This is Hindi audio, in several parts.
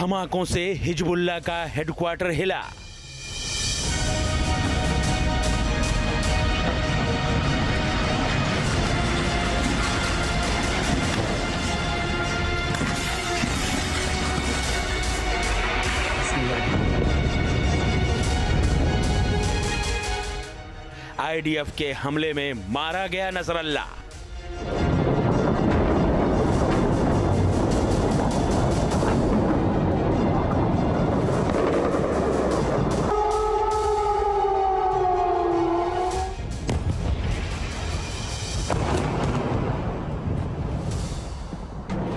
धमाकों से हिजबुल्लाह का हेडक्वार्टर हिला। आईडीएफ के हमले में मारा गया नसरल्ला।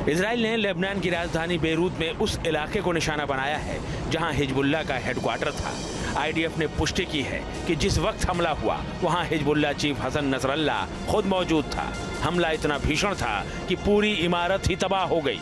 इजराइल ने लेबनान की राजधानी बेरूत में उस इलाके को निशाना बनाया है जहां हिजबुल्लाह का हेडक्वार्टर था। आईडीएफ ने पुष्टि की है कि जिस वक्त हमला हुआ वहां हिजबुल्लाह चीफ हसन नसरल्ला खुद मौजूद था। हमला इतना भीषण था कि पूरी इमारत ही तबाह हो गई।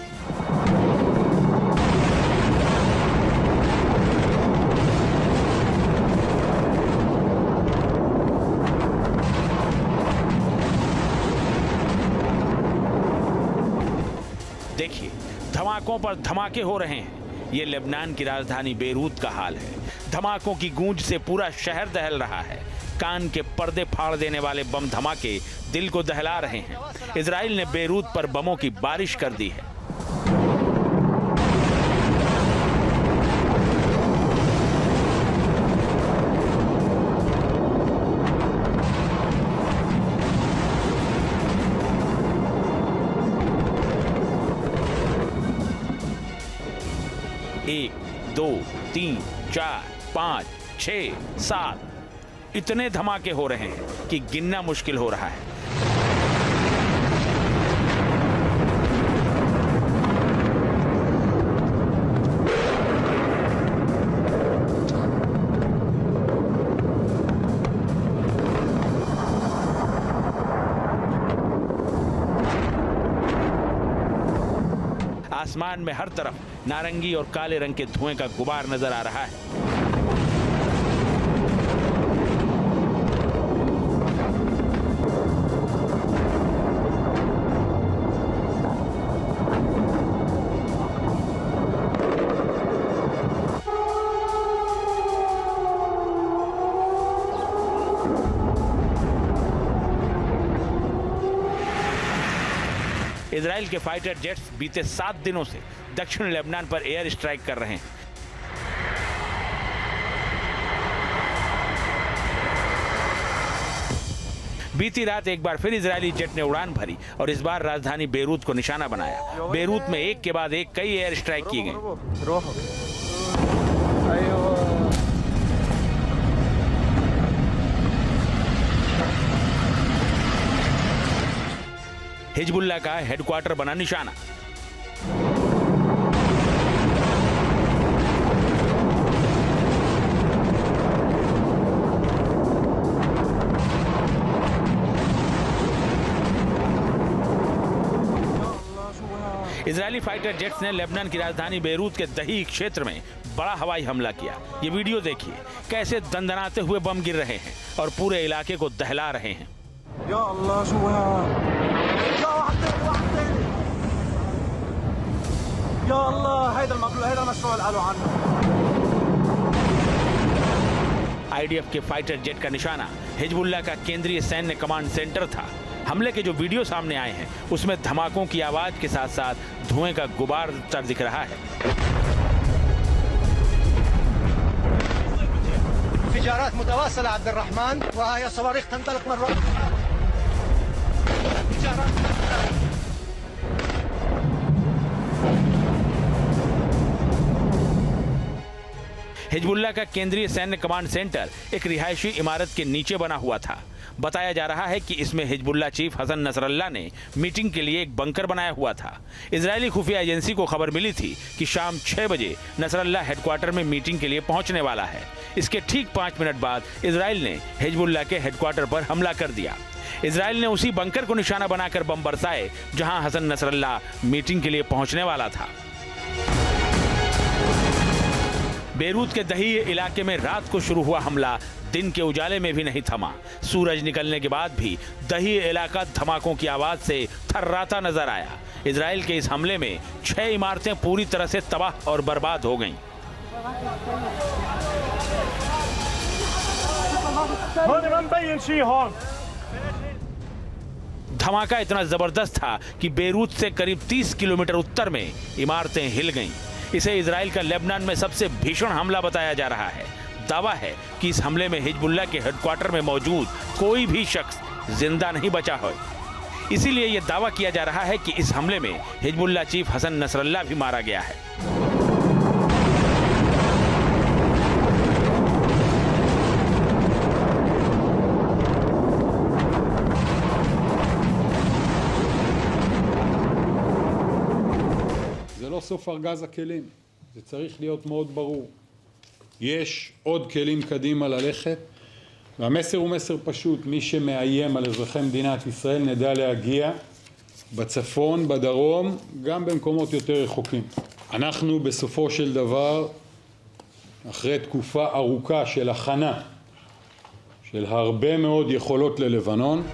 देखिए, धमाकों पर धमाके हो रहे हैं। ये लेबनान की राजधानी बेरूत का हाल है। धमाकों की गूंज से पूरा शहर दहल रहा है। कान के पर्दे फाड़ देने वाले बम धमाके दिल को दहला रहे हैं। इजराइल ने बेरूत पर बमों की बारिश कर दी है। एक, दो, तीन, चार, पाँच, 6, 7 इतने धमाके हो रहे हैं कि गिनना मुश्किल हो रहा है। आसमान में हर तरफ नारंगी और काले रंग के धुएं का गुबार नजर आ रहा है। इजराइल के फाइटर जेट्स बीते 7 दिनों से दक्षिण लेबनान पर एयर स्ट्राइक कर रहे हैं। बीती रात एक बार फिर इजरायली जेट ने उड़ान भरी और इस बार राजधानी बेरूत को निशाना बनाया। बेरूत में एक के बाद एक कई एयर स्ट्राइक किए गए। हिजबुल्लाह का हेडक्वार्टर बना निशाना। इजरायली फाइटर जेट्स ने लेबनान की राजधानी बेरूत के दही क्षेत्र में बड़ा हवाई हमला किया। ये वीडियो देखिए, कैसे दंदनाते हुए बम गिर रहे हैं और पूरे इलाके को दहला रहे हैं। या अल्लाह, या अल्लाह, आईडीएफ के फाइटर जेट का निशाना हिजबुल्लाह का केंद्रीय सैन्य कमांड सेंटर था। हमले के जो वीडियो सामने आए हैं उसमें धमाकों की आवाज के साथ साथ धुएं का गुबार दिख रहा है। इंफिजारात मुतवासिला अब्दुल रहमान वहां सवारिख तंतलिक मर्रा। हिजबुल्लाह का केंद्रीय सैन्य कमांड सेंटर एक रिहायशी इमारत के नीचे बना हुआ था। बताया जा रहा है कि इसमें हिजबुल्लाह चीफ हसन नसरल्ला ने मीटिंग के लिए एक बंकर बनाया हुआ था। इजरायली खुफिया एजेंसी को खबर मिली थी कि शाम 6 बजे नसरल्ला हेडक्वार्टर में मीटिंग के लिए पहुंचने वाला है। इसके ठीक 5 मिनट बाद इजराइल ने हिजबुल्लाह के हेडक्वार्टर पर हमला कर दिया। इजराइल ने उसी बंकर को निशाना बनाकर बम बरसाए जहां हसन नसरल्ला मीटिंग के लिए पहुंचने वाला था। बेरूत के दही इलाके में रात को शुरू हुआ हमला दिन के उजाले में भी नहीं थमा। सूरज निकलने के बाद भी दही इलाका धमाकों की आवाज से थर्राता नजर आया। इजराइल के इस हमले में 6 इमारतें पूरी तरह से तबाह और बर्बाद हो गईं। धमाका इतना जबरदस्त था कि बेरूत से करीब 30 किलोमीटर उत्तर में इमारतें हिल गईं। इसे इजराइल का लेबनान में सबसे भीषण हमला बताया जा रहा है। दावा है कि इस हमले में हिजबुल्लाह के हेडक्वार्टर में मौजूद कोई भी शख्स जिंदा नहीं बचा है। इसीलिए यह दावा किया जा रहा है कि इस हमले में हिजबुल्लाह चीफ हसन नसरल्ला भी मारा गया है। זה לא סוף ארגז הכלים, זה צריך להיות מאוד ברור. יש עוד כלים קדימה ללכת, והמסר הוא מסר פשוט, מי שמאיים על אזרחי מדינת ישראל נדע להגיע בצפון, בדרום, גם במקומות יותר רחוקים. אנחנו בסופו של דבר, אחרי תקופה ארוכה של הכנה, של הרבה מאוד יכולות ללבנון,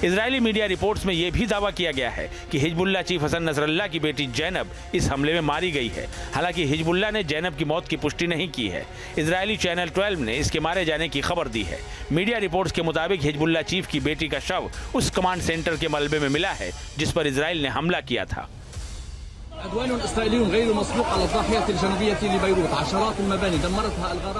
इजरायली मीडिया रिपोर्ट्स में यह भी दावा किया गया है कि हिजबुल्लाह चीफ हसन नसरल्ला की बेटी जैनब इस हमले में मारी गई है। हालांकि हिजबुल्लाह ने जैनब की मौत की पुष्टि नहीं की है। इजरायली चैनल 12 ने इसके मारे जाने की खबर दी है। मीडिया रिपोर्ट्स के मुताबिक हिजबुल्लाह चीफ की बेटी का शव उस कमांड सेंटर के मलबे में मिला है जिस पर इजराइल ने हमला किया था।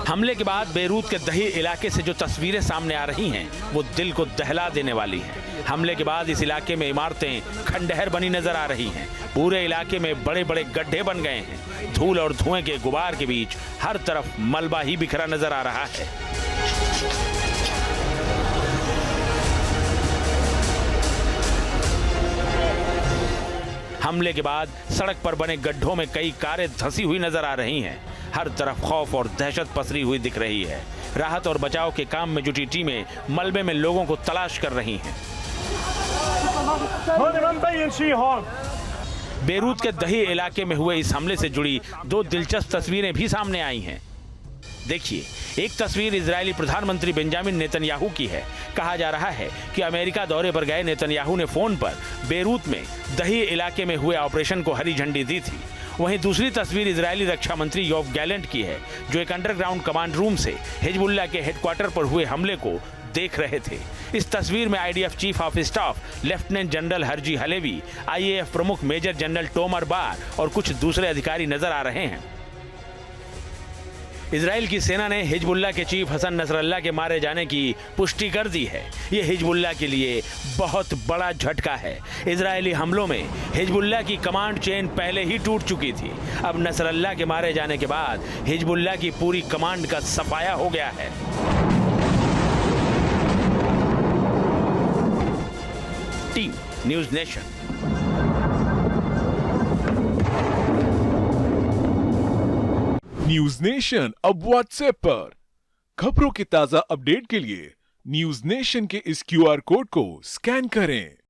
हमले के बाद बेरूत के दही इलाके से जो तस्वीरें सामने आ रही हैं वो दिल को दहला देने वाली हैं। हमले के बाद इस इलाके में इमारतें खंडहर बनी नजर आ रही हैं। पूरे इलाके में बड़े बड़े गड्ढे बन गए हैं। धूल और धुएं के गुबार के बीच हर तरफ मलबा ही बिखरा नजर आ रहा है। हमले के बाद सड़क पर बने गड्ढों में कई कारें धंसी हुई नजर आ रही हैं। हर तरफ खौफ और दहशत पसरी हुई दिख रही है। राहत और बचाव के काम में जुटी टीमें मलबे में लोगों को तलाश कर रही हैं। बेरूत के दही इलाके में हुए इस हमले से जुड़ी 2 दिलचस्प तस्वीरें भी सामने आई हैं। देखिए, एक तस्वीर इजरायली प्रधानमंत्री बेंजामिन नेतन्याहू की है। कहा जा रहा है कि अमेरिका दौरे पर गए नेतन्याहू ने फोन पर बेरूत में दही इलाके में हुए ऑपरेशन को हरी झंडी दी थी। वहीं दूसरी तस्वीर इजरायली रक्षा मंत्री योव गैलेंट की है, जो एक अंडरग्राउंड कमांड रूम से हिजबुल्लाह के हेडक्वार्टर पर हुए हमले को देख रहे थे। इस तस्वीर में IDF chief of staff lieutenant general Harji Halevi, IAF प्रमुख मेजर जनरल टोमर बार और कुछ दूसरे अधिकारी नजर आ रहे हैं। इजराइल की सेना ने हिजबुल्लाह के चीफ हसन नसरल्ला के मारे जाने की पुष्टि कर दी है। ये हिजबुल्लाह के लिए बहुत बड़ा झटका है। इजरायली हमलों में हिजबुल्लाह की कमांड चेन पहले ही टूट चुकी थी। अब नसरल्ला के मारे जाने के बाद हिजबुल्लाह की पूरी कमांड का सफाया हो गया है। Team news nation. News nation अब व्हाट्सएप पर। खबरों के ताजा अपडेट के लिए न्यूज नेशन के इस क्यूआर कोड को स्कैन करें।